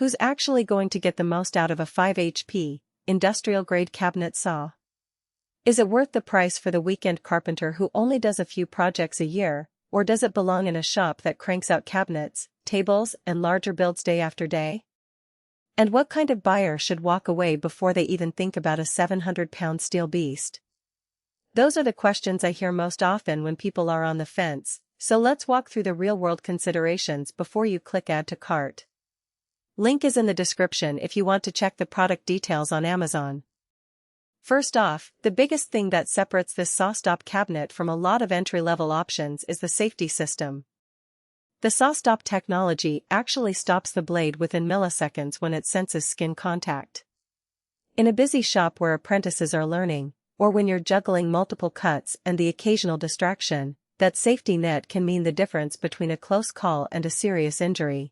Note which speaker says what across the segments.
Speaker 1: Who's actually going to get the most out of a 5 HP, industrial-grade cabinet saw? Is it worth the price for the weekend carpenter who only does a few projects a year, or does it belong in a shop that cranks out cabinets, tables, and larger builds day after day? And what kind of buyer should walk away before they even think about a 700-pound steel beast? Those are the questions I hear most often when people are on the fence, so let's walk through the real-world considerations before you click Add to Cart. Link is in the description if you want to check the product details on Amazon. First off, the biggest thing that separates this SawStop cabinet from a lot of entry-level options is the safety system. The SawStop technology actually stops the blade within milliseconds when it senses skin contact. In a busy shop where apprentices are learning, or when you're juggling multiple cuts and the occasional distraction, that safety net can mean the difference between a close call and a serious injury.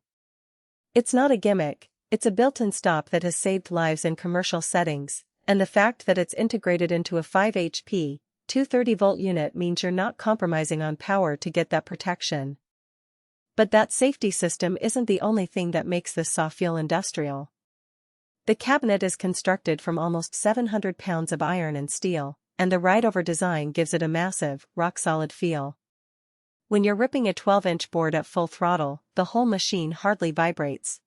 Speaker 1: It's not a gimmick, it's a built-in stop that has saved lives in commercial settings, and the fact that it's integrated into a 5 HP, 230V unit means you're not compromising on power to get that protection. But that safety system isn't the only thing that makes this saw feel industrial. The cabinet is constructed from almost 700 pounds of iron and steel, and the ride-over design gives it a massive, rock-solid feel. When you're ripping a 12-inch board at full throttle, the whole machine hardly vibrates.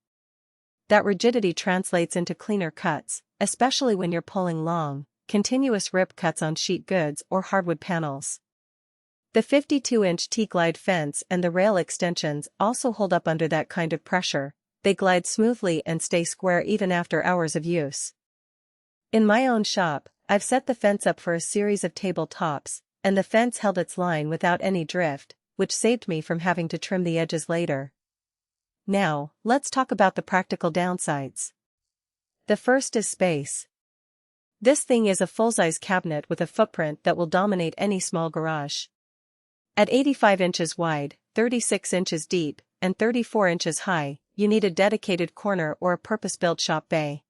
Speaker 1: That rigidity translates into cleaner cuts, especially when you're pulling long, continuous rip cuts on sheet goods or hardwood panels. The 52-inch Tglide fence and the rail extensions also hold up under that kind of pressure. They glide smoothly and stay square even after hours of use. In my own shop, I've set the fence up for a series of tabletops, and the fence held its line without any drift, which saved me from having to trim the edges later. Now, let's talk about the practical downsides. The first is space. This thing is a full-size cabinet with a footprint that will dominate any small garage. At 85 inches wide, 36 inches deep, and 34 inches high, you need a dedicated corner or a purpose-built shop bay.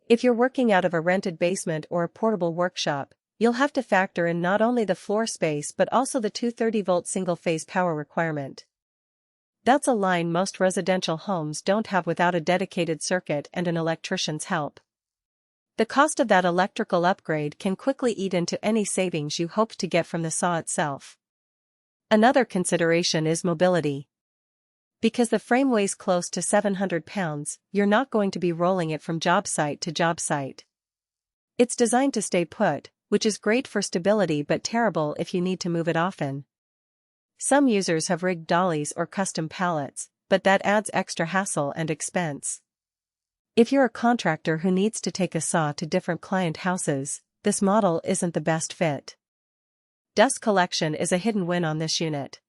Speaker 1: If you're working out of a rented basement or a portable workshop, you'll have to factor in not only the floor space but also the 230V single-phase power requirement. That's a line most residential homes don't have without a dedicated circuit and an electrician's help. The cost of that electrical upgrade can quickly eat into any savings you hoped to get from the saw itself. Another consideration is mobility. Because the frame weighs close to 700 pounds, you're not going to be rolling it from job site to job site. It's designed to stay put, which is great for stability but terrible if you need to move it often. Some users have rigged dollies or custom pallets, but that adds extra hassle and expense. If you're a contractor who needs to take a saw to different client houses, this model isn't the best fit. Dust collection is a hidden win on this unit.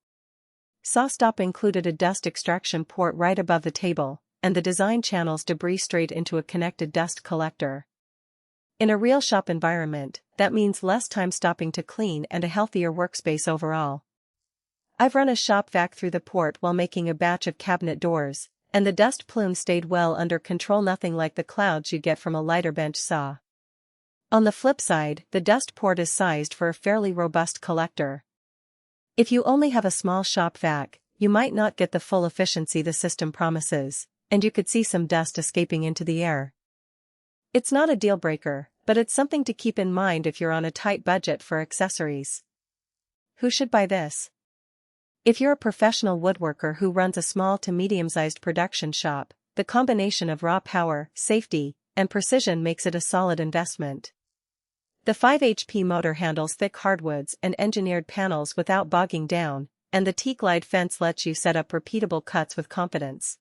Speaker 1: SawStop included a dust extraction port right above the table, and the design channels debris straight into a connected dust collector. In a real shop environment, that means less time stopping to clean and a healthier workspace overall. I've run a shop vac through the port while making a batch of cabinet doors, and the dust plume stayed well under control, nothing like the clouds you get from a lighter bench saw. On the flip side, the dust port is sized for a fairly robust collector. If you only have a small shop vac, you might not get the full efficiency the system promises, and you could see some dust escaping into the air. It's not a deal breaker, but it's something to keep in mind if you're on a tight budget for accessories. Who should buy this? If you're a professional woodworker who runs a small to medium-sized production shop, the combination of raw power, safety, and precision makes it a solid investment. The 5 HP motor handles thick hardwoods and engineered panels without bogging down, and the Tglide fence lets you set up repeatable cuts with confidence.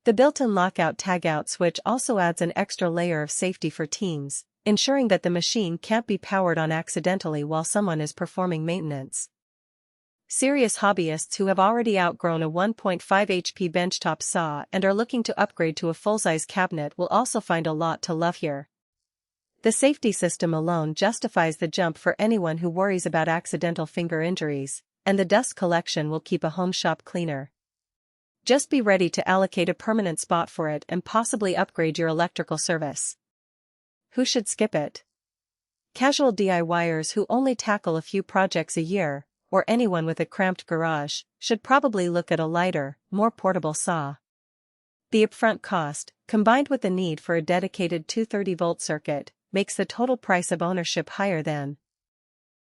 Speaker 1: The built-in lockout tagout switch also adds an extra layer of safety for teams, ensuring that the machine can't be powered on accidentally while someone is performing maintenance. Serious hobbyists who have already outgrown a 1.5 HP benchtop saw and are looking to upgrade to a full-size cabinet will also find a lot to love here. The safety system alone justifies the jump for anyone who worries about accidental finger injuries, and the dust collection will keep a home shop cleaner. Just be ready to allocate a permanent spot for it and possibly upgrade your electrical service. Who should skip it? Casual DIYers who only tackle a few projects a year, or anyone with a cramped garage, should probably look at a lighter, more portable saw. The upfront cost, combined with the need for a dedicated 230-volt circuit, makes the total price of ownership higher than